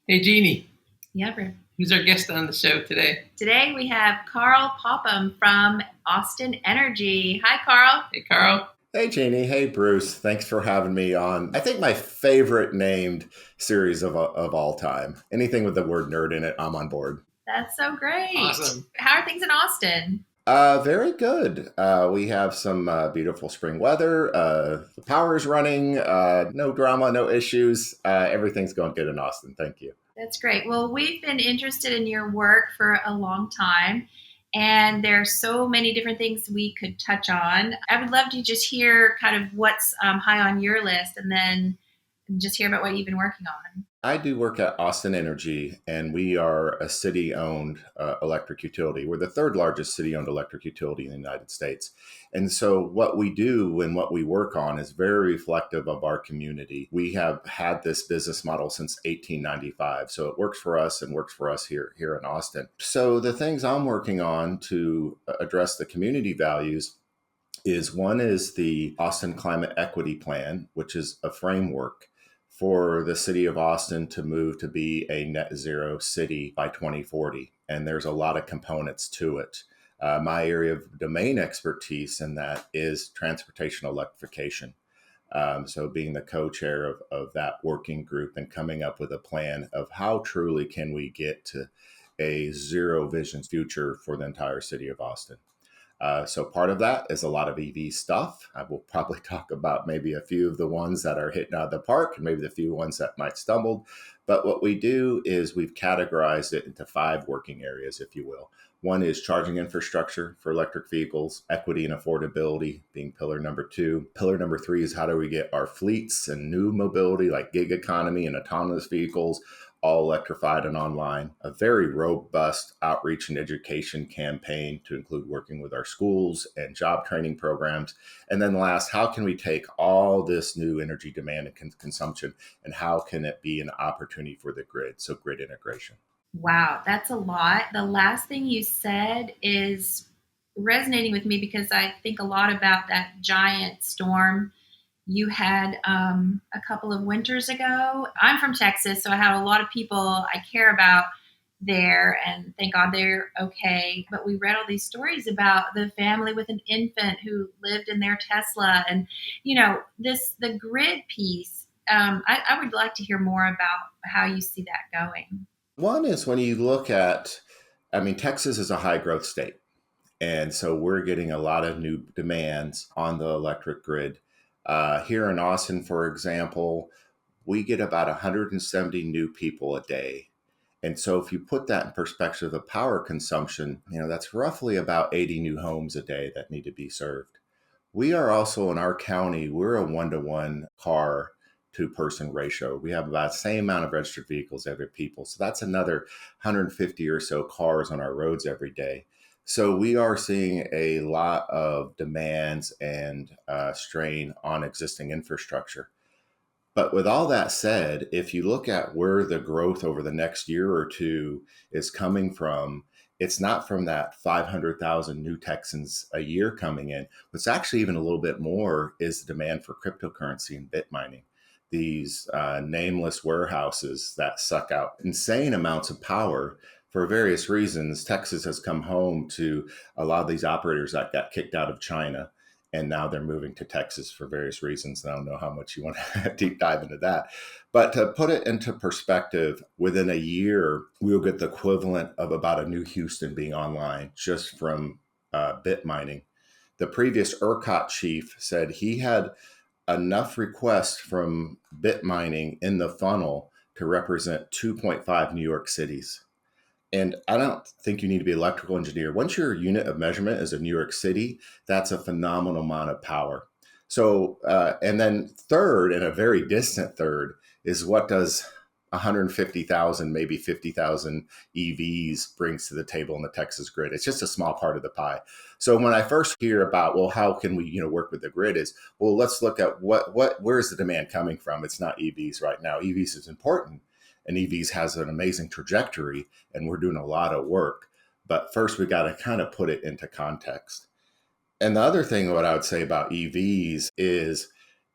Hey, Jeannie, Yeah, Bri- who's our guest on the show today? Today we have Karl Popham from Austin Energy. Hi, Karl. Hey, Carl. Hey, Jeannie. Hey, Bruce. Thanks for having me on. I think my favorite named series of all time. Anything with the word nerd in it, I'm on board. That's so great. Awesome. How are things in Austin? Very good. We have some beautiful spring weather. The power's running. No drama, no issues. Everything's going good in Austin. Thank you. That's great. Well, we've been interested in your work for a long time, and there are so many different things we could touch on. I would love to just hear kind of what's high on your list and then just hear about what you've been working on. I do work at Austin Energy, and we are a city owned electric utility. We're the third largest city owned electric utility in the United States. And so, what we do and what we work on is very reflective of our community. We have had this business model since 1895. So, it works for us and works for us here in Austin. So, the things I'm working on to address the community values is one is the Austin Climate Equity Plan, which is a framework for the city of Austin to move to be a net zero city by 2040. And there's a lot of components to it. My area of domain expertise in that is transportation electrification. So, being the co chair of that working group and coming up with a plan of how truly can we get to a zero vision future for the entire city of Austin. So part of that is a lot of EV stuff. I will probably talk about maybe a few of the ones that are hitting out of the park and maybe the few ones that might stumbled. But what we do is we've categorized it into 5 working areas, if you will. One is charging infrastructure for electric vehicles, equity and affordability being pillar number 2. Pillar number 3 is how do we get our fleets and new mobility like gig economy and autonomous vehicles all electrified and online, a very robust outreach and education campaign to include working with our schools and job training programs. And then last, how can we take all this new energy demand and consumption and how can it be an opportunity for the grid? So grid integration. Wow, that's a lot. The last thing you said is resonating with me because I think a lot about that giant storm you had a couple of winters ago. I'm from Texas, so I have a lot of people I care about there, and thank God they're okay. But we read all these stories about the family with an infant who lived in their Tesla, and this the grid piece. I would like to hear more about how you see that going. One is when you look at, I mean, Texas is a high growth state. And so we're getting a lot of new demands on the electric grid. Here in Austin, for example, we get about 170 new people a day. And so if you put that in perspective of power consumption, that's roughly about 80 new homes a day that need to be served. We are also in our county, we're a 1-to-1 car to person ratio. We have about the same amount of registered vehicles every people. So that's another 150 or so cars on our roads every day. So we are seeing a lot of demands and strain on existing infrastructure. But with all that said, if you look at where the growth over the next year or two is coming from, it's not from that 500,000 new Texans a year coming in. What's actually even a little bit more is the demand for cryptocurrency and bit mining. These nameless warehouses that suck out insane amounts of power for various reasons. Texas has come home to a lot of these operators that got kicked out of China and now they're moving to Texas for various reasons. And I don't know how much you want to deep dive into that. But to put it into perspective, within a year, we'll get the equivalent of about a new Houston being online just from bit mining. The previous ERCOT chief said he had enough requests from bit mining in the funnel to represent 2.5 New York cities. And I don't think you need to be an electrical engineer. Once your unit of measurement is in New York City, that's a phenomenal amount of power. So, and then third, and a very distant third, is what does 150,000, maybe 50,000 EVs brings to the table in the Texas grid? It's just a small part of the pie. So when I first hear about, well, how can we, work with the grid is, well, let's look at where's the demand coming from? It's not EVs right now. EVs is important and EVs has an amazing trajectory and we're doing a lot of work. But first we got to kind of put it into context. And the other thing, what I would say about EVs is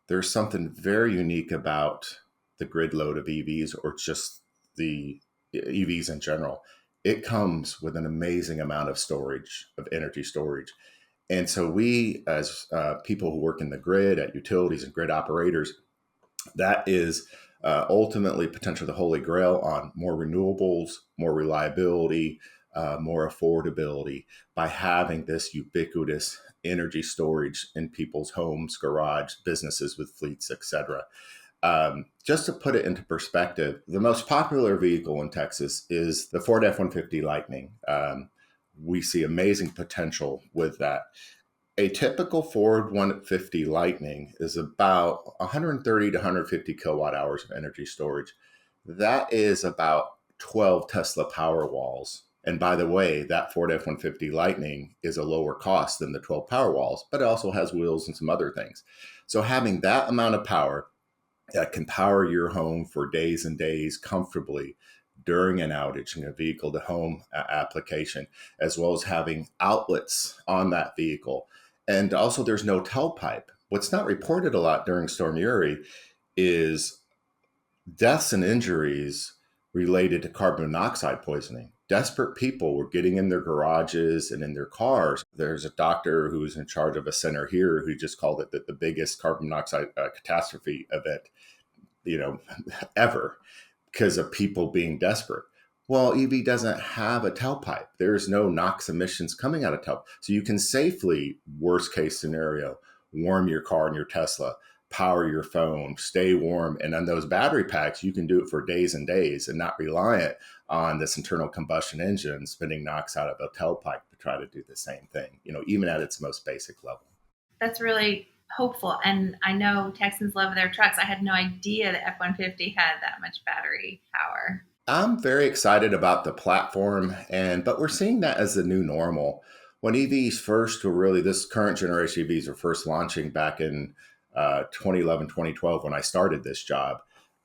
there's something very unique about the grid load of EVs or just the EVs in general, it comes with an amazing amount of storage, of energy storage. And so we, as people who work in the grid at utilities and grid operators, that is ultimately potentially the holy grail on more renewables, more reliability, more affordability by having this ubiquitous energy storage in people's homes, garage, businesses with fleets, etc. Just to put it into perspective, the most popular vehicle in Texas is the Ford F-150 Lightning. We see amazing potential with that. A typical Ford 150 Lightning is about 130 to 150 kilowatt hours of energy storage. That is about 12 Tesla Powerwalls. And by the way, that Ford F-150 Lightning is a lower cost than the 12 Powerwalls, but it also has wheels and some other things. So having that amount of power that can power your home for days and days comfortably during an outage in a vehicle to home application, as well as having outlets on that vehicle. And also, there's no tailpipe. What's not reported a lot during Storm Uri is deaths and injuries related to carbon monoxide poisoning. Desperate people were getting in their garages and in their cars. There's a doctor who's in charge of a center here who just called it the biggest carbon monoxide catastrophe event, ever, because of people being desperate. Well, EV doesn't have a tailpipe. There's no NOx emissions coming out of tailpipe. So you can safely, worst case scenario, warm your car and your Tesla, power your phone, stay warm. And on those battery packs, you can do it for days and days and not reliant on this internal combustion engine spitting NOx out of a tailpipe to try to do the same thing, even at its most basic level. That's really hopeful. And I know Texans love their trucks. I had no idea the F-150 had that much battery power. I'm very excited about the platform, but we're seeing that as the new normal. When EVs first were really, this current generation EVs were first launching back in 2011, 2012, when I started this job,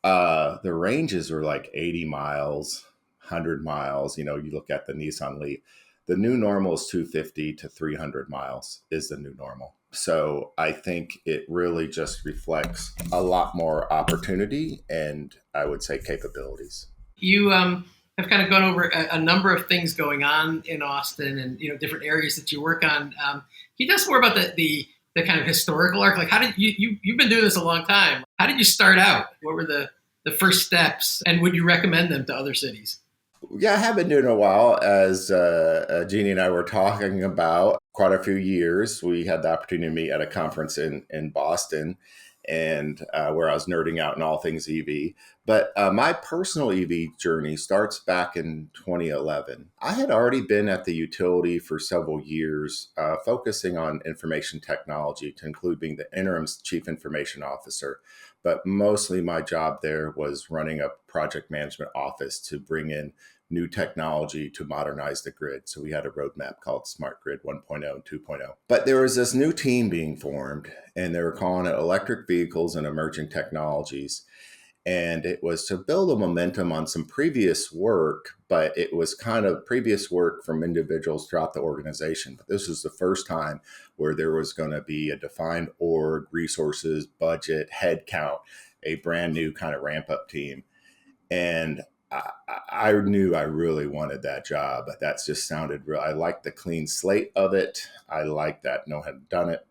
the ranges were like 80 miles, 100 miles. You look at the Nissan Leaf. The new normal is 250 to 300 miles is the new normal. So I think it really just reflects a lot more opportunity and I would say capabilities. You have kind of gone over a number of things going on in Austin and different areas that you work on. Can you tell us more about the kind of historical arc? Like, how did you've been doing this a long time? How did you start out? What were the first steps, and would you recommend them to other cities? Yeah, I have been doing it a while. As Jeannie and I were talking about quite a few years, we had the opportunity to meet at a conference in Boston, and where I was nerding out in all things EV. But my personal EV journey starts back in 2011. I had already been at the utility for several years, focusing on information technology, to include being the interim chief information officer. But mostly my job there was running a project management office to bring in new technology to modernize the grid. So we had a roadmap called Smart Grid 1.0 and 2.0. But there was this new team being formed, and they were calling it Electric Vehicles and Emerging Technologies. And it was to build a momentum on some previous work, but it was kind of previous work from individuals throughout the organization. But this was the first time where there was going to be a defined org, resources, budget, headcount, a brand new kind of ramp up team. And I knew I really wanted that job. That just sounded real. I liked the clean slate of it. I liked that no one had done it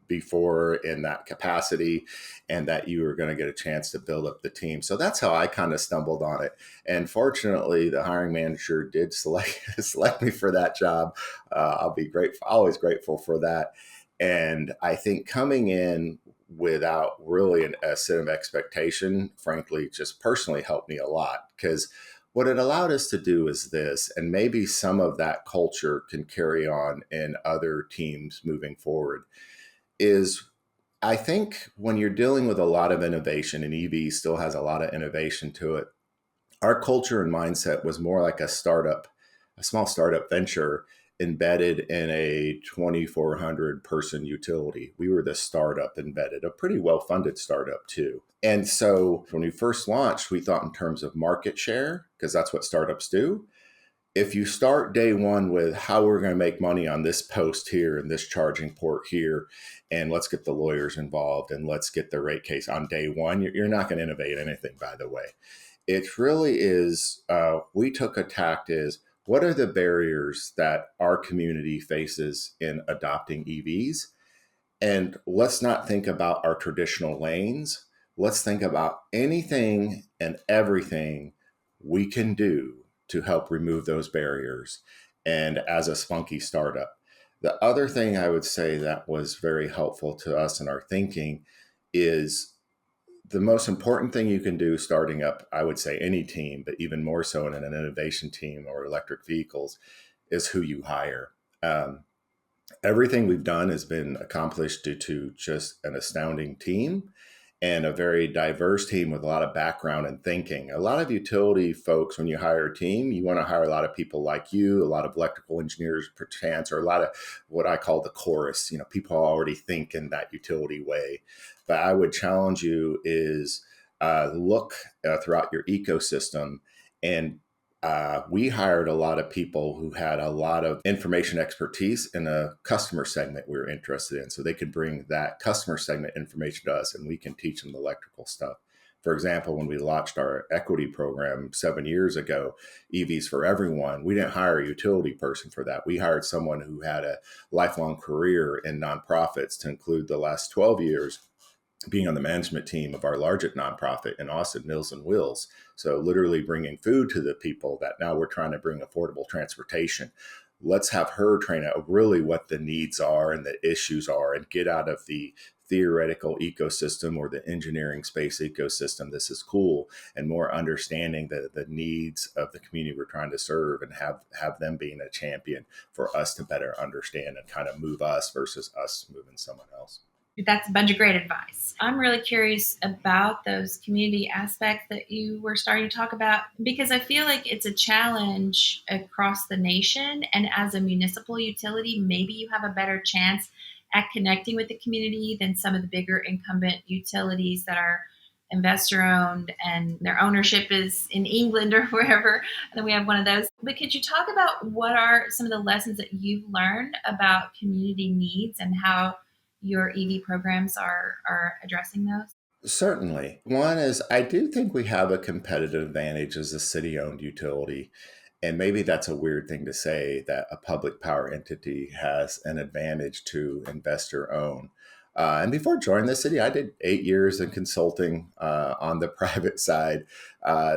before in that capacity, and that you were going to get a chance to build up the team. So that's how I kind of stumbled on it. And fortunately, the hiring manager did select me for that job. I'll be grateful, always grateful for that. And I think coming in without really a set of expectation, frankly, just personally helped me a lot, because what it allowed us to do is this, and maybe some of that culture can carry on in other teams moving forward, is I think when you're dealing with a lot of innovation, and EV still has a lot of innovation to it, our culture and mindset was more like a small startup venture embedded in a 2,400 person utility. We were the startup embedded, a pretty well-funded startup too. And so when we first launched, we thought in terms of market share, because that's what startups do. If you start day one with how we're going to make money on this post here and this charging port here, and let's get the lawyers involved and let's get the rate case on day one, you're not going to innovate anything, by the way. it really is, we took a tact is, what are the barriers that our community faces in adopting EVs? And let's not think about our traditional lanes. Let's think about anything and everything we can do to help remove those barriers. And as a spunky startup, the other thing I would say that was very helpful to us in our thinking is the most important thing you can do starting up, I would say any team, but even more so in an innovation team or electric vehicles, is who you hire. Everything we've done has been accomplished due to just an astounding team and a very diverse team with a lot of background and thinking. A lot of utility folks, when you hire a team, you want to hire a lot of people like you, a lot of electrical engineers, perchance, or a lot of what I call the chorus. People already think in that utility way. But I would challenge you is look throughout your ecosystem, and we hired a lot of people who had a lot of information expertise in a customer segment we were interested in. So they could bring that customer segment information to us and we can teach them the electrical stuff. For example, when we launched our equity program 7 years ago, EVs for Everyone, we didn't hire a utility person for that. We hired someone who had a lifelong career in nonprofits, to include the last 12 years being on the management team of our largest nonprofit in Austin, Meals and Wills. So literally bringing food to the people that now we're trying to bring affordable transportation. Let's have her train out really what the needs are and the issues are, and get out of the theoretical ecosystem or the engineering space ecosystem. This is cool, and more understanding the needs of the community we're trying to serve, and have them being a champion for us to better understand and kind of move us versus us moving someone else. That's a bunch of great advice. I'm really curious about those community aspects that you were starting to talk about, because I feel like it's a challenge across the nation. And as a municipal utility, maybe you have a better chance at connecting with the community than some of the bigger incumbent utilities that are investor owned and their ownership is in England or wherever. And then we have one of those. But could you talk about what are some of the lessons that you've learned about community needs and how your EV programs are addressing those? Certainly. One is, I do think we have a competitive advantage as a city owned utility. And maybe that's a weird thing to say, that a public power entity has an advantage to investor own. And before joining the city, I did 8 years in consulting on the private side.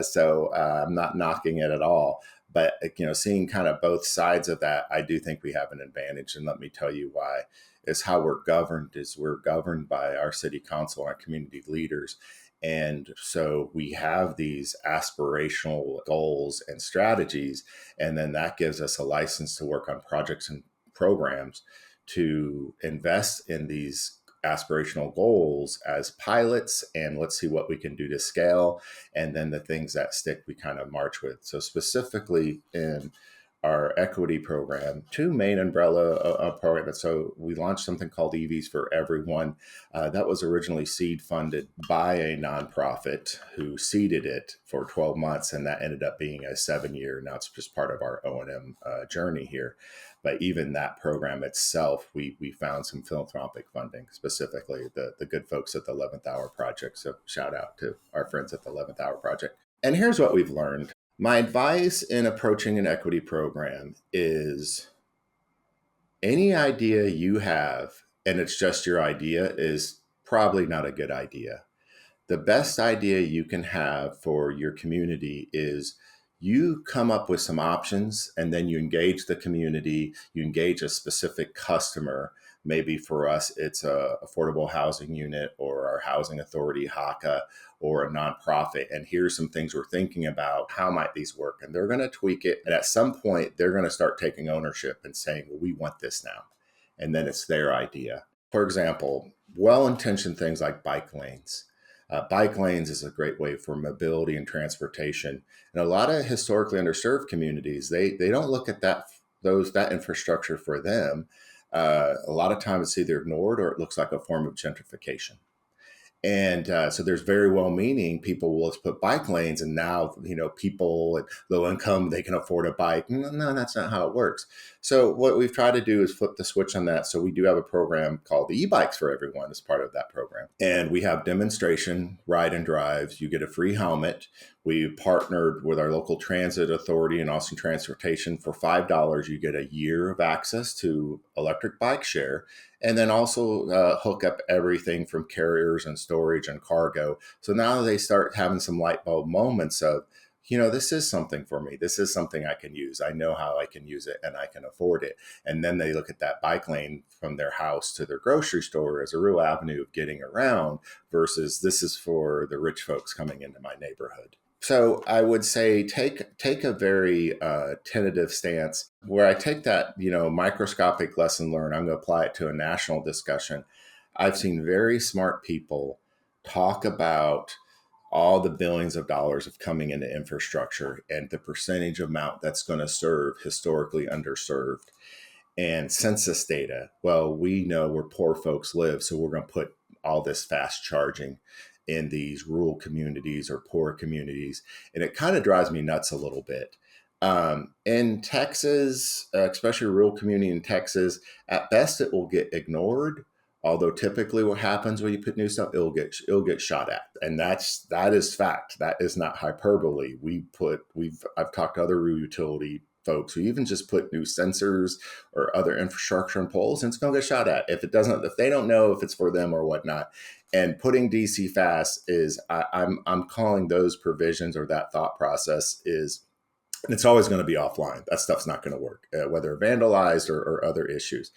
So I'm not knocking it at all. But seeing kind of both sides of that, I do think we have an advantage. And let me tell you why. Is how we're governed. Is we're governed by our city council and our community leaders. And so we have these aspirational goals and strategies, and then that gives us a license to work on projects and programs to invest in these aspirational goals as pilots, and let's see what we can do to scale. And then the things that stick, we kind of march with. So specifically in our equity program, two main umbrella programs. So we launched something called EVs for Everyone. That was originally seed funded by a nonprofit who seeded it for 12 months, and that ended up being a 7-year. Now it's just part of our O&M journey here. But even that program itself, we found some philanthropic funding, specifically the good folks at the 11th Hour Project. So shout out to our friends at the 11th Hour Project. And here's what we've learned. My advice in approaching an equity program is, any idea you have, and it's just your idea, is probably not a good idea. The best idea you can have for your community is you come up with some options, and then you engage the community, you engage a specific customer. Maybe for us, it's a affordable housing unit or our housing authority, HACA, or a nonprofit. And here's some things we're thinking about. How might these work? And they're going to tweak it. And at some point, they're going to start taking ownership and saying, well, we want this now. And then it's their idea. For example, well-intentioned things like bike lanes. Bike lanes is a great way for mobility and transportation. And a lot of historically underserved communities, they don't look at that infrastructure for them. A lot of times it's either ignored or it looks like a form of gentrification. And so there's very well-meaning people will just put bike lanes, and now people at low income, they can afford a bike. No, that's not how it works. So what we've tried to do is flip the switch on that. So we do have a program called the e-bikes for everyone as part of that program, and we have demonstration ride and drives. You get a free helmet. We partnered with our local transit authority and Austin Transportation. For $5, you get a year of access to electric bike share, and then also hook up everything from carriers and storage and cargo. So now they start having some light bulb moments of, this is something for me. This is something I can use. I know how I can use it and I can afford it. And then they look at that bike lane from their house to their grocery store as a real avenue of getting around versus this is for the rich folks coming into my neighborhood. So I would say take a very tentative stance where I take that microscopic lesson learned. I'm going to apply it to a national discussion. I've seen very smart people talk about all the billions of dollars of coming into infrastructure and the percentage amount that's going to serve historically underserved and census data. Well, we know where poor folks live, so we're going to put all this fast charging in these rural communities or poor communities. And it kind of drives me nuts a little bit. In Texas, especially a rural community in Texas, at best it will get ignored. Although typically what happens when you put new stuff, it'll get shot at. And that is fact. That is not hyperbole. I've talked to other utility folks who even just put new sensors or other infrastructure on poles, and it's going to get shot at if they don't know if it's for them or whatnot. And putting DC fast is I'm calling those provisions or that thought process is it's always going to be offline. That stuff's not going to work, whether vandalized or other issues.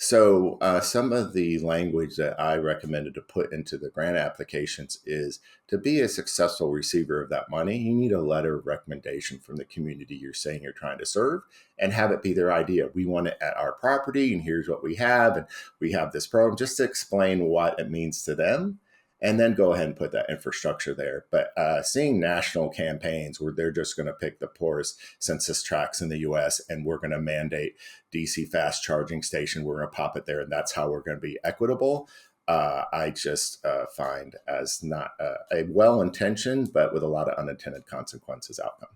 So some of the language that I recommended to put into the grant applications is to be a successful receiver of that money, you need a letter of recommendation from the community you're saying you're trying to serve and have it be their idea. We want it at our property and here's what we have. And we have this program just to explain what it means to them. And then go ahead and put that infrastructure there. But seeing national campaigns where they're just going to pick the poorest census tracts in the U.S. and we're going to mandate DC fast charging station, we're going to pop it there, and that's how we're going to be equitable. I just find as not a well-intentioned, but with a lot of unintended consequences outcome.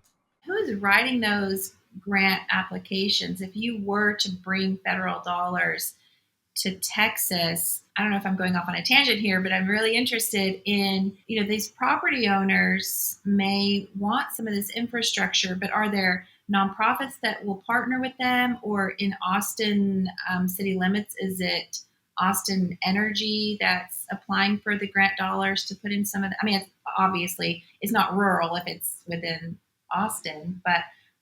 Who is writing those grant applications? If you were to bring federal dollars to Texas, I don't know if I'm going off on a tangent here, but I'm really interested in, these property owners may want some of this infrastructure, but are there nonprofits that will partner with them? Or in Austin city limits, is it Austin Energy that's applying for the grant dollars to put in some of the, obviously it's not rural if it's within Austin, but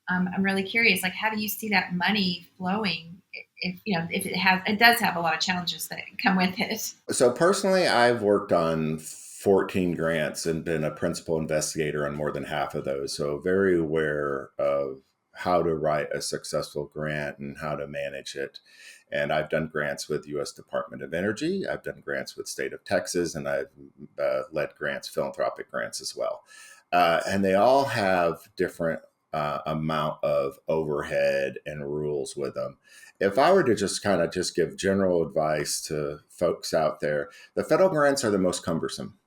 I'm really curious, how do you see that money flowing? If it does have a lot of challenges that come with it. So personally, I've worked on 14 grants and been a principal investigator on more than half of those. So very aware of how to write a successful grant and how to manage it. And I've done grants with U.S. Department of Energy. I've done grants with State of Texas, and I've led grants, philanthropic grants as well. And they all have different amount of overhead and rules with them. If I were to just give general advice to folks out there, the federal grants are the most cumbersome,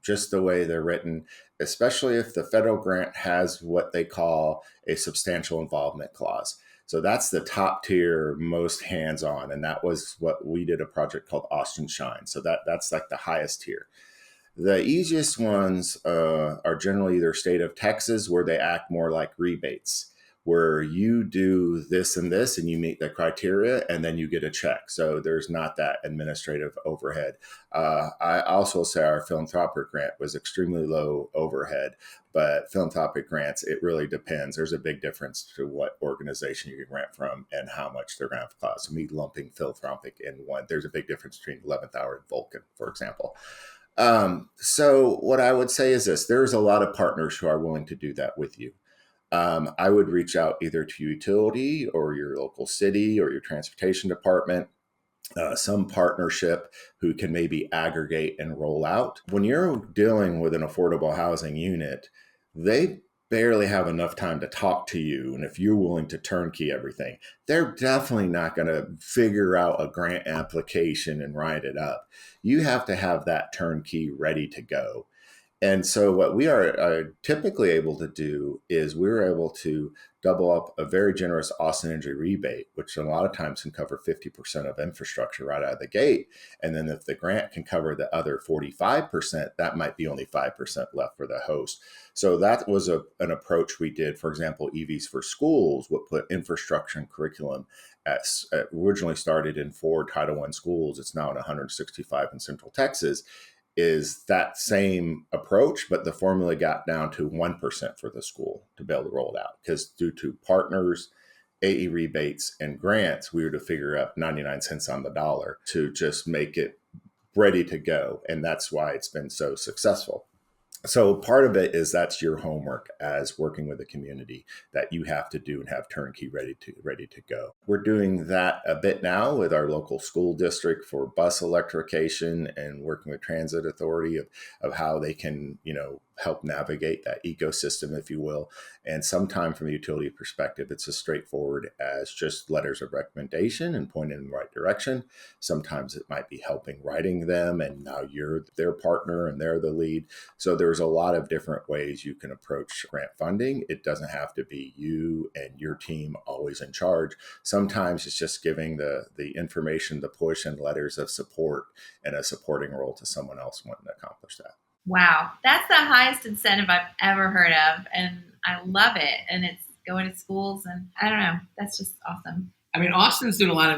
just the way they're written, especially if the federal grant has what they call a substantial involvement clause. So that's the top tier, most hands-on. And that was what we did a project called Austin Shine. So that's like the highest tier. The easiest ones are generally either State of Texas, where they act more like rebates, where you do this and this and you meet the criteria and then you get a check. So there's not that administrative overhead. I also say our philanthropic grant was extremely low overhead, but philanthropic grants, it really depends. There's a big difference to what organization you can grant from and how much their grant costs. So me lumping philanthropic in one, there's a big difference between 11th Hour and Vulcan, for example. So what I would say is this, there's a lot of partners who are willing to do that with you. I would reach out either to utility or your local city or your transportation department, some partnership who can maybe aggregate and roll out. When you're dealing with an affordable housing unit, they barely have enough time to talk to you, and if you're willing to turnkey everything, they're definitely not going to figure out a grant application and write it up. You have to have that turnkey ready to go. And so what we are typically able to do is we're able to double up a very generous Austin Energy rebate, which a lot of times can cover 50% of infrastructure right out of the gate. And then if the grant can cover the other 45%, that might be only 5% left for the host. So that was an approach we did. For example, EVs for Schools would put infrastructure and curriculum originally started in 4 Title I schools. It's now at 165 in Central Texas. Is that same approach, but the formula got down to 1% for the school to be able to roll it out, because due to partners, AE rebates, and grants, we were to figure out 99 cents on the dollar to just make it ready to go. And that's why it's been so successful. So part of it is that's your homework as working with a community that you have to do and have turnkey ready to go. We're doing that a bit now with our local school district for bus electrification and working with transit authority of how they can, help navigate that ecosystem, if you will. And sometimes from a utility perspective, it's as straightforward as just letters of recommendation and pointing in the right direction. Sometimes it might be helping writing them, and now you're their partner and they're the lead. So there's a lot of different ways you can approach grant funding. It doesn't have to be you and your team always in charge. Sometimes it's just giving the information, the push, and letters of support and a supporting role to someone else wanting to accomplish that. Wow, that's the highest incentive I've ever heard of, and I love it. And it's going to schools, and I don't know, that's just awesome. I mean, Austin's doing a lot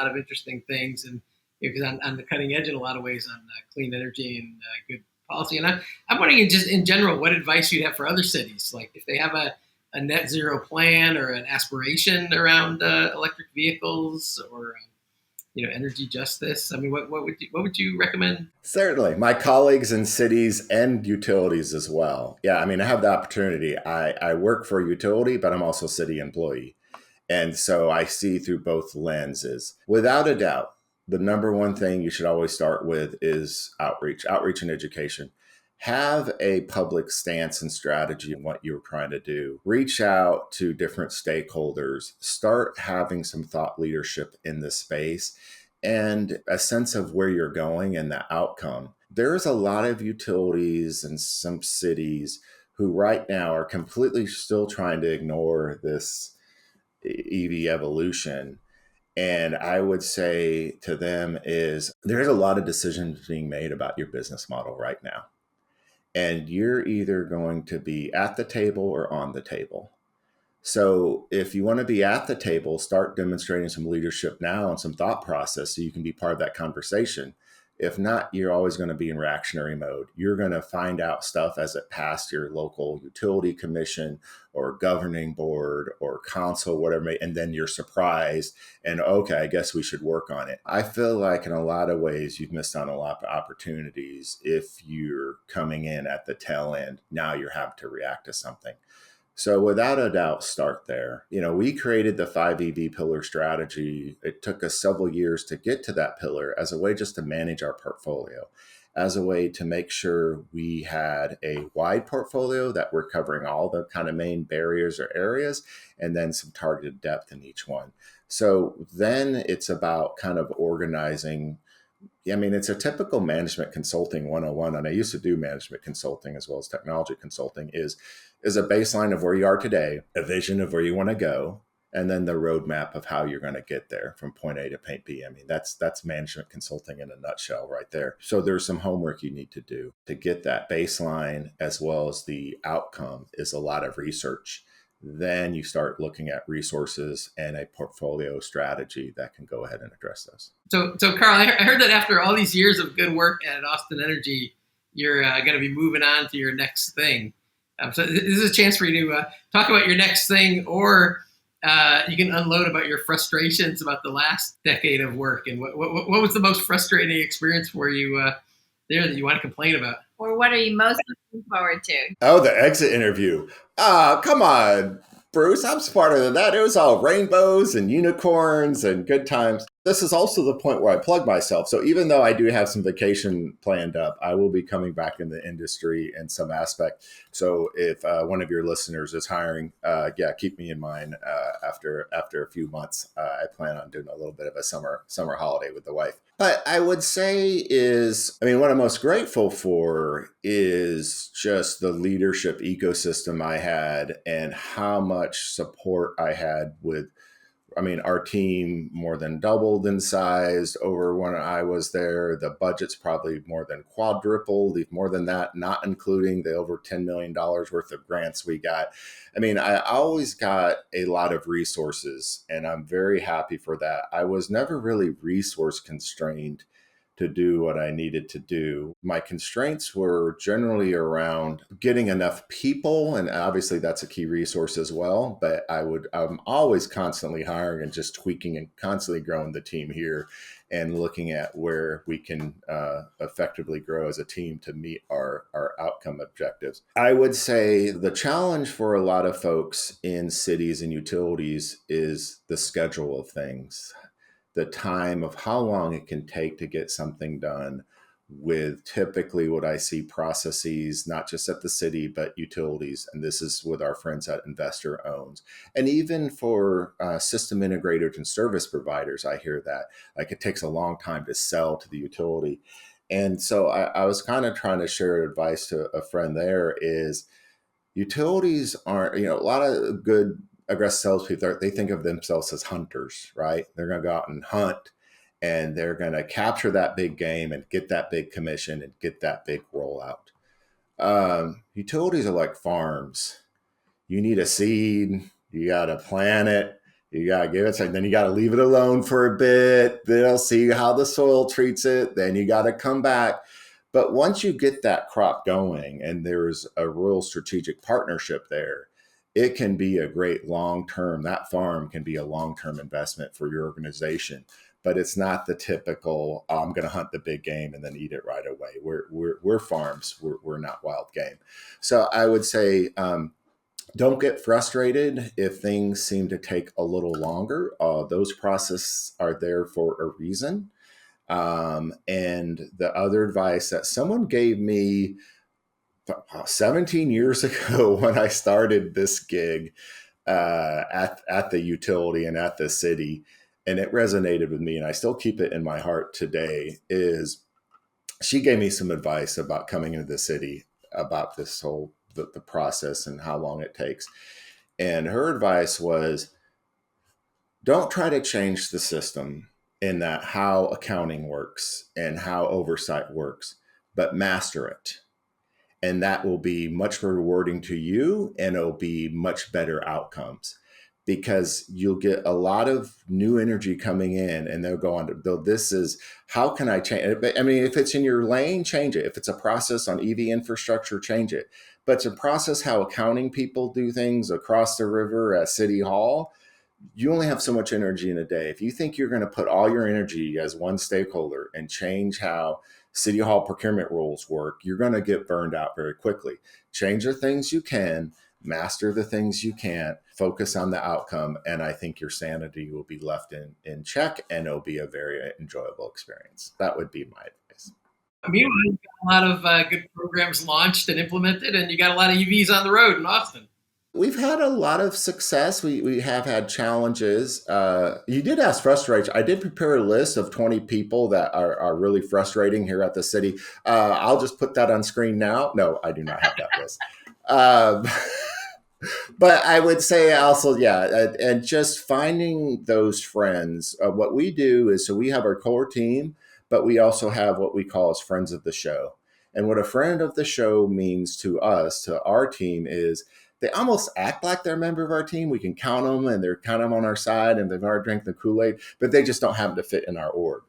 of interesting things, and because on the cutting edge in a lot of ways on clean energy and good policy. And I'm wondering, just in general, what advice you'd have for other cities, like if they have a net zero plan or an aspiration around electric vehicles or energy justice. I mean, what would you recommend? Certainly. My colleagues in cities and utilities as well. Yeah, I mean, I have the opportunity. I work for a utility, but I'm also a city employee. And so I see through both lenses. Without a doubt, the number one thing you should always start with is outreach and education. Have a public stance and strategy in what you're trying to do. Reach out to different stakeholders. Start having some thought leadership in this space and a sense of where you're going and the outcome. There's a lot of utilities and some cities who right now are completely still trying to ignore this EV evolution. And I would say to them is there's a lot of decisions being made about your business model right now. And you're either going to be at the table or on the table. So if you want to be at the table, start demonstrating some leadership now and some thought process so you can be part of that conversation. If not, you're always going to be in reactionary mode. You're going to find out stuff as it passed your local utility commission or governing board or council, whatever, and then you're surprised and, okay, I guess we should work on it. I feel like in a lot of ways, you've missed on a lot of opportunities if you're coming in at the tail end. Now you're having to react to something. So without a doubt, start there. We created the 5 EV pillar strategy. It took us several years to get to that pillar as a way just to manage our portfolio, as a way to make sure we had a wide portfolio that we're covering all the kind of main barriers or areas, and then some targeted depth in each one. So then it's about kind of organizing. I mean, it's a typical management consulting 101, and I used to do management consulting as well as technology consulting, is a baseline of where you are today, a vision of where you want to go, and then the roadmap of how you're going to get there from point A to point B. I mean, that's management consulting in a nutshell right there. So there's some homework you need to do to get that baseline as well as the outcome is a lot of research. Then you start looking at resources and a portfolio strategy that can go ahead and address this. So Karl, I heard that after all these years of good work at Austin Energy, you're going to be moving on to your next thing. So this is a chance for you to talk about your next thing, or you can unload about your frustrations about the last decade of work. And what was the most frustrating experience for you there that you want to complain about? Or what are you most looking forward to? Oh, the exit interview. Come on, Bruce. I'm smarter than that. It was all rainbows and unicorns and good times. This is also the point where I plug myself. So even though I do have some vacation planned up, I will be coming back in the industry in some aspect. So if one of your listeners is hiring, yeah, keep me in mind. After a few months, I plan on doing a little bit of a summer holiday with the wife. But I would say I mean, what I'm most grateful for is just the leadership ecosystem I had and how much support I had with, I mean, our team more than doubled in size over when I was there. The budget's probably more than quadrupled, more than that, not including the over $10 million worth of grants we got. I mean, I always got a lot of resources, and I'm very happy for that. I was never really resource constrained to do what I needed to do. My constraints were generally around getting enough people, and obviously that's a key resource as well. But I'm always constantly hiring and just tweaking and constantly growing the team here and looking at where we can effectively grow as a team to meet our outcome objectives. I would say the challenge for a lot of folks in cities and utilities is the schedule of things, the time of how long it can take to get something done with typically what I see processes, not just at the city, but utilities. And this is with our friends at Investor Owns. And even for system integrators and service providers, I hear that like it takes a long time to sell to the utility. And so I was kind of trying to share advice to a friend there is utilities aren't, a lot of good aggressive salespeople, they think of themselves as hunters, right? They're going to go out and hunt and they're going to capture that big game and get that big commission and get that big rollout. Utilities are like farms. You need a seed, you got to plant it, you got to give it, and then you got to leave it alone for a bit. They'll see how the soil treats it. Then you got to come back. But once you get that crop going and there's a real strategic partnership there, it can be a great long-term, that farm can be a long-term investment for your organization. But it's not the typical, oh, I'm going to hunt the big game and then eat it right away. We're farms. We're not wild game. So I would say, don't get frustrated if things seem to take a little longer. Those processes are there for a reason. And the other advice that someone gave me 17 years ago when I started this gig at the utility and at the city, and it resonated with me, and I still keep it in my heart today, is she gave me some advice about coming into the city, about this whole the process and how long it takes. And her advice was, don't try to change the system in that how accounting works and how oversight works, but master it. And that will be much more rewarding to you, and it'll be much better outcomes because you'll get a lot of new energy coming in, and they'll go on to build. This is how can I change it? I mean, if it's in your lane, change it. If it's a process on EV infrastructure, change it. But it's a process how accounting people do things across the river at City Hall. You only have so much energy in a day. If you think you're going to put all your energy as one stakeholder and change how City Hall procurement rules work, you're going to get burned out very quickly. Change the things you can, master the things you can't, focus on the outcome, and I think your sanity will be left in check, and it'll be a very enjoyable experience. That would be my advice. Meanwhile, you got a lot of good programs launched and implemented, and you got a lot of EVs on the road in Austin. We've had a lot of success. We have had challenges. You did ask frustration. I did prepare a list of 20 people that are really frustrating here at the city. I'll just put that on screen now. No, I do not have that list. Um, but I would say also, yeah, and just finding those friends. What we do is, so we have our core team, but we also have what we call as friends of the show. And what a friend of the show means to us, to our team, is they almost act like they're a member of our team. We can count them, and they're kind of on our side, and they've already drank the Kool-Aid, but they just don't happen to fit in our org.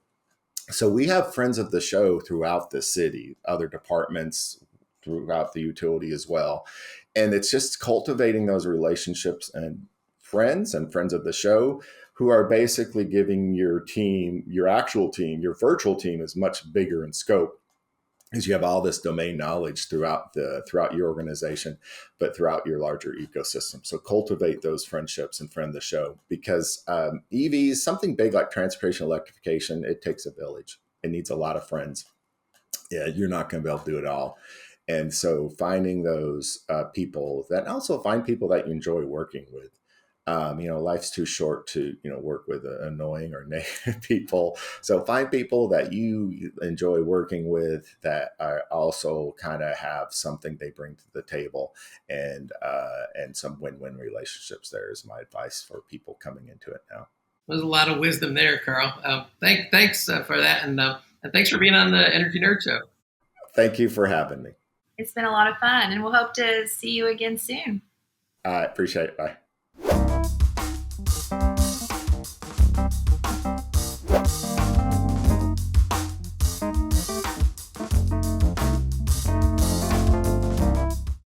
So we have friends of the show throughout the city, other departments throughout the utility as well. And it's just cultivating those relationships and friends of the show who are basically giving your team, your actual team, your virtual team is much bigger in scope. is you have all this domain knowledge throughout your organization, but throughout your larger ecosystem. So cultivate those friendships and friend the show, because EVs, something big like transportation electrification, it takes a village. It needs a lot of friends. Yeah, you're not going to be able to do it all. And so finding those people, that also find people that you enjoy working with. Life's too short to, work with annoying or negative people. So find people that you enjoy working with, that are also kind of have something they bring to the table, and some win-win relationships. There is my advice for people coming into it now. There's a lot of wisdom there, Karl. Thanks for that, and thanks for being on the Energy Nerd Show. Thank you for having me. It's been a lot of fun, and we'll hope to see you again soon. I appreciate it. Bye.